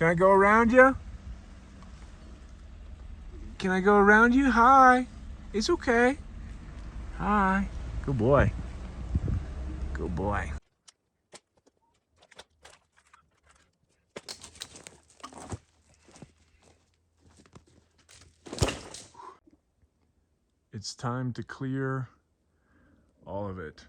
Can I go around you? Can I go around you? Hi. It's okay. Hi. Good boy. Good boy. It's time to clear all of it.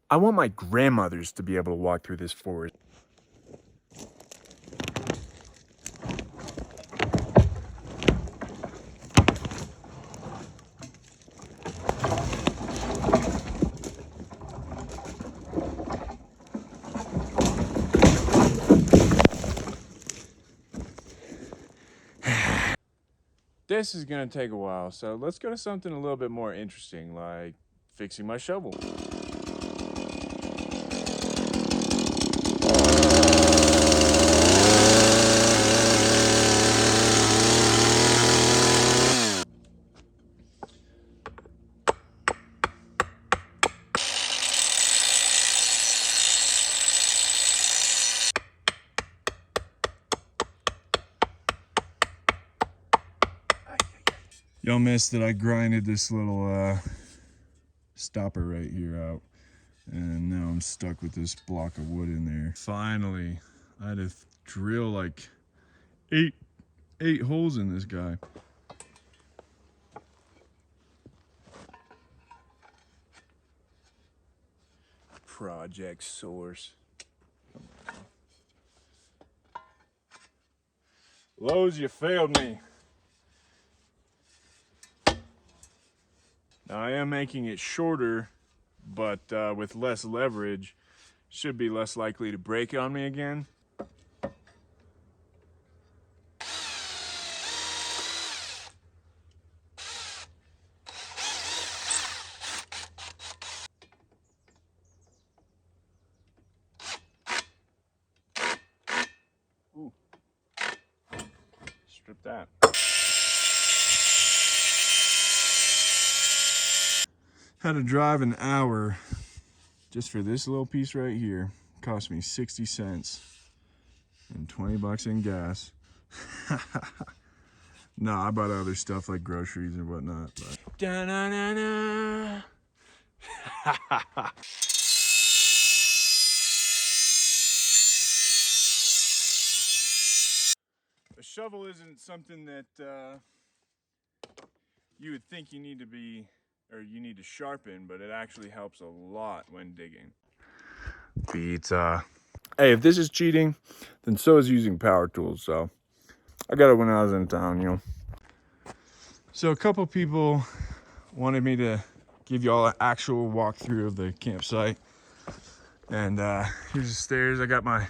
I want my grandmothers to be able to walk through this forest. This is gonna take a while, so let's go to something a little bit more interesting, like fixing my shovel. Y'all missed that I grinded this little stopper right here out, and now I'm stuck with this block of wood in there. Finally, I had to drill like eight holes in this guy. Project Source. Lowe's, you failed me. Now I am making it shorter, but with less leverage, should be less likely to break on me again. Ooh. Strip that. Had to drive an hour just for this little piece right here. Cost me 60 cents and 20 bucks in gas. No, I bought other stuff like groceries and whatnot. But. Da-na-na-na. A shovel isn't something that you would think you need to be, or you need to sharpen, but it actually helps a lot when digging. Pizza. Hey, if this is cheating, then so is using power tools. So I got it when I was in town, you know. So a couple people wanted me to give y'all an actual walkthrough of the campsite. And here's the stairs. I got my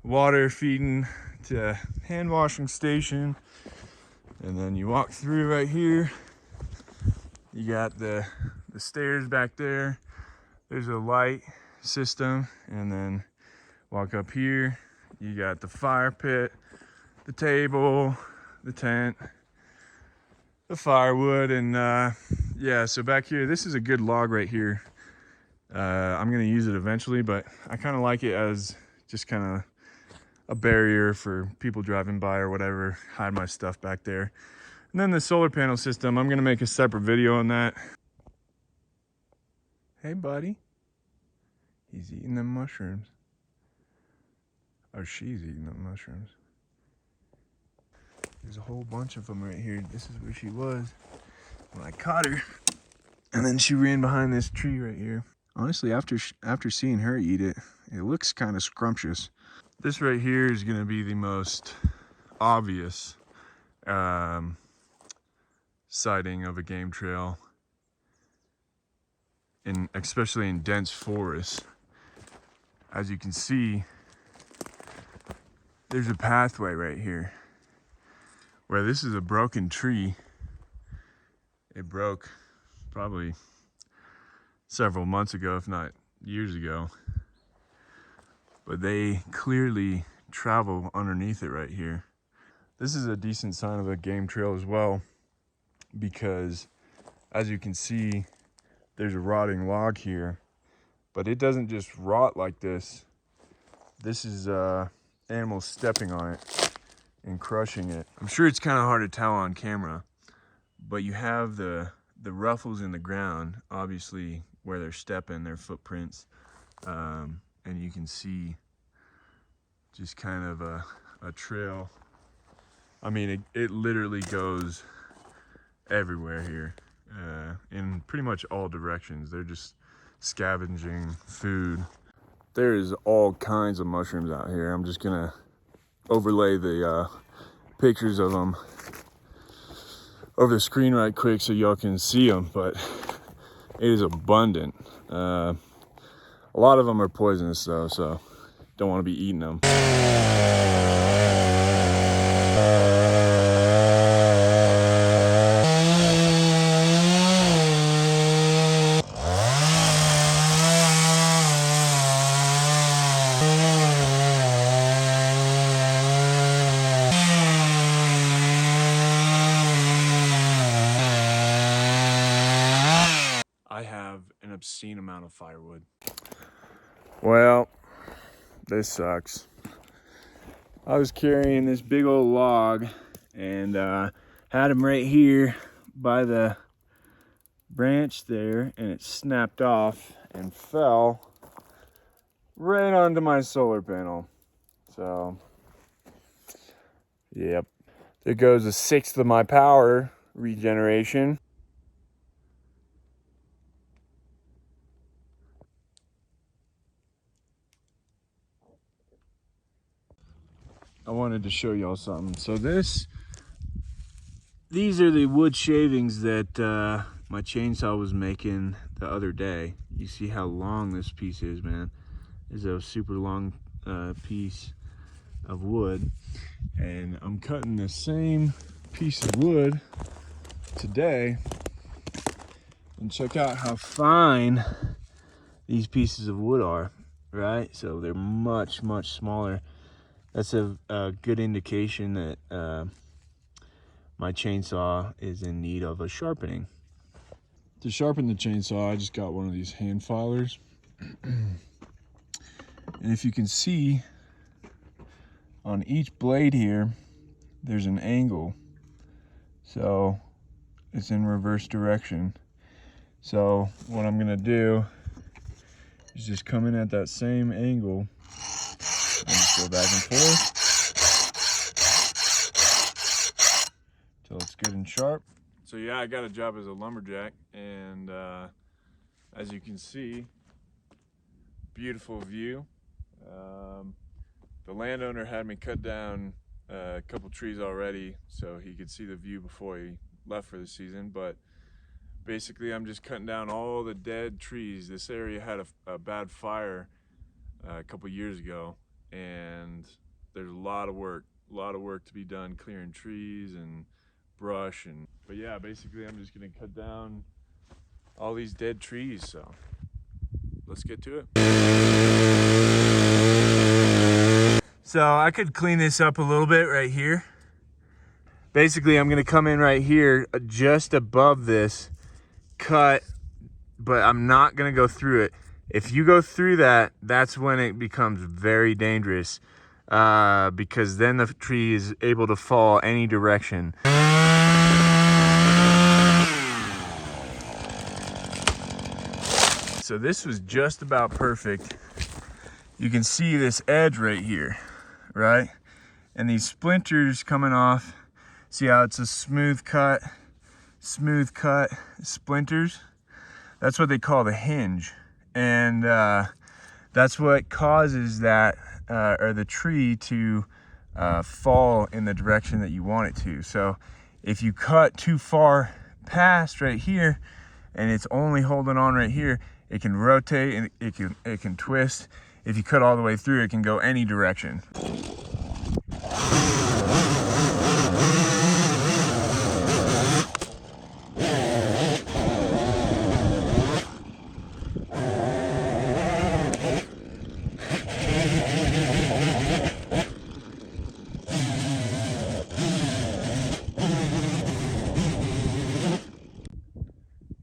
water feeding to a hand washing station. And then you walk through right here. You got the stairs back there. There's a light system. And then walk up here. You got the fire pit, the table, the tent, the firewood, and yeah, so back here, this is a good log right here. I'm gonna use it eventually, but I kind of like it as just kind of a barrier for people driving by or whatever, hide my stuff back there. And then the solar panel system, I'm gonna make a separate video on that. Hey buddy, he's eating them mushrooms. Or she's eating them mushrooms. There's a whole bunch of them right here. This is where she was when I caught her. And then she ran behind this tree right here. Honestly, after seeing her eat it, it looks kind of scrumptious. This right here is gonna be the most obvious sighting of a game trail, especially in dense forests. As you can see, there's a pathway right here where this is a broken tree. It broke probably several months ago, if not years ago. But they clearly travel underneath it right here. This is a decent sign of a game trail as well, because as you can see, there's a rotting log here, but it doesn't just rot like this. This is animals stepping on it and crushing it. I'm sure it's kind of hard to tell on camera, but you have the ruffles in the ground, obviously where they're stepping, their footprints, and you can see just kind of a trail. I mean, it literally goes everywhere here, in pretty much all directions. They're just scavenging food. There is all kinds of mushrooms out here. I'm just gonna overlay the pictures of them over the screen right quick so y'all can see them, but it is abundant. A lot of them are poisonous though, so don't want to be eating them. I have an obscene amount of firewood. Well, this sucks. I was carrying this big old log and had him right here by the branch there, and it snapped off and fell right onto my solar panel. So, yep. There goes a sixth of my power regeneration. I wanted to show y'all something. So these are the wood shavings that my chainsaw was making the other day. You see how long this piece is, man. It's a super long piece of wood. And I'm cutting the same piece of wood today. And check out how fine these pieces of wood are, right? So they're much, much smaller. That's a good indication that my chainsaw is in need of a sharpening. To sharpen the chainsaw, I just got one of these hand filers. And if you can see, on each blade here, there's an angle. So it's in reverse direction. So what I'm gonna do is just come in at that same angle and just go back and forth till it's good and sharp. So yeah, I got a job as a lumberjack, and as you can see, beautiful view. The landowner had me cut down a couple trees already so he could see the view before he left for the season, but basically I'm just cutting down all the dead trees. This area had a bad fire a couple years ago, and there's a lot of work to be done clearing trees and brush. But yeah, basically I'm just gonna cut down all these dead trees, so let's get to it. So I could clean this up a little bit right here. Basically I'm gonna come in right here just above this, cut, but I'm not gonna go through it. If you go through that, that's when it becomes very dangerous, because then the tree is able to fall any direction. So this was just about perfect. You can see this edge right here, right? And these splinters coming off. See how it's a smooth cut splinters? That's what they call the hinge. And that's what causes that, or the tree to fall in the direction that you want it to. So if you cut too far past right here and it's only holding on right here, it can rotate and it can twist. If you cut all the way through, it can go any direction.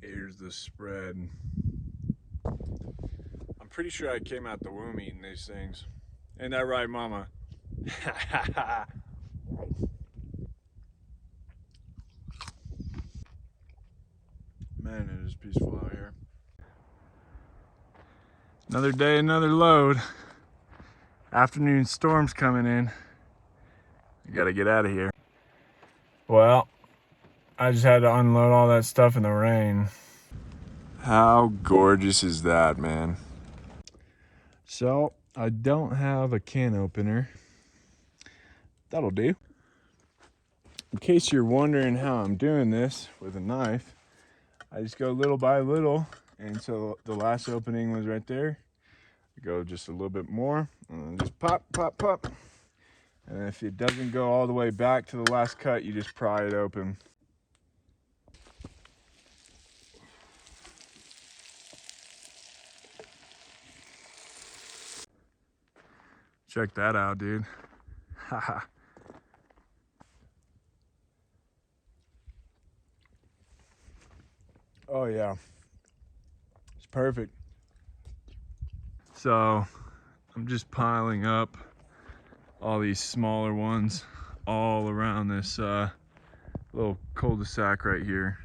Here's the spread. I'm pretty sure I came out the womb eating these things. Ain't that right, mama? Man, it is peaceful out here. Another day, another load. Afternoon storm's coming in. I gotta get out of here. Well, I just had to unload all that stuff in the rain. How gorgeous is that, man? So, I don't have a can opener. That'll do. In case you're wondering how I'm doing this with a knife, I just go little by little, and so the last opening was right there. I go just a little bit more, and just pop, pop, pop. And if it doesn't go all the way back to the last cut, you just pry it open. Check that out, dude. Haha. Oh yeah, it's perfect. So I'm just piling up all these smaller ones all around this little cul-de-sac right here.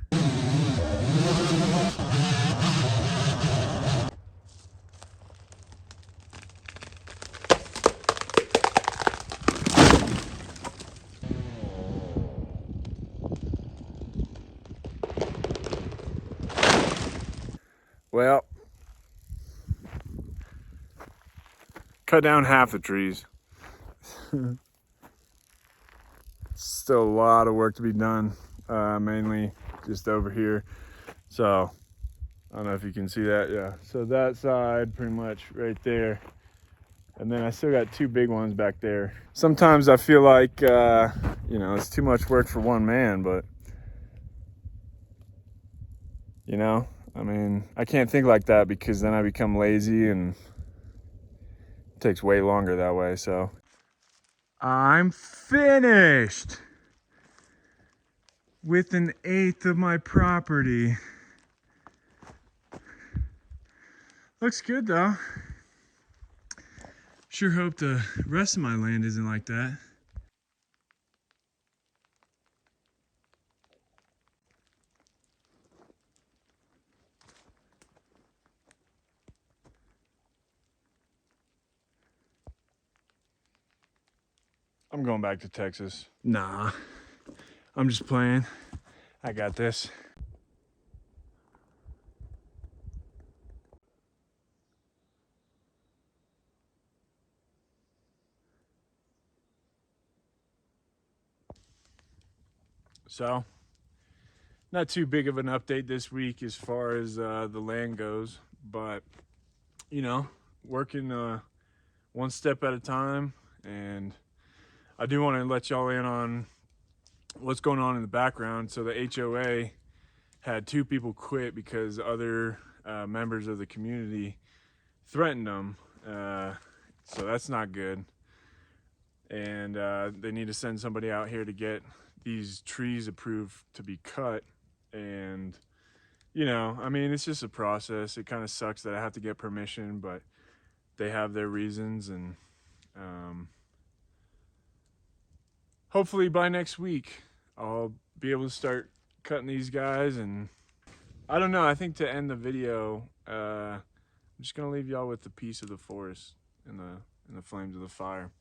Well, cut down half the trees. Still a lot of work to be done, mainly just over here. So I don't know if you can see that. Yeah, so that side pretty much right there, and then I still got two big ones back there. Sometimes I feel like you know, it's too much work for one man, but you know, I mean, I can't think like that because then I become lazy and it takes way longer that way. So I'm finished with 1/8 of my property. Looks good though. Sure hope the rest of my land isn't like that. I'm going back to Texas. Nah, I'm just playing. I got this. So, not too big of an update this week as far as the land goes, but you know, working one step at a time. And I do want to let y'all in on what's going on in the background. So the HOA had 2 people quit because other members of the community threatened them. So that's not good. And they need to send somebody out here to get these trees approved to be cut. And you know, I mean, it's just a process. It kind of sucks that I have to get permission, but they have their reasons. And hopefully by next week I'll be able to start cutting these guys. And I don't know, I think to end the video, I'm just gonna leave y'all with the peace of the forest and the flames of the fire.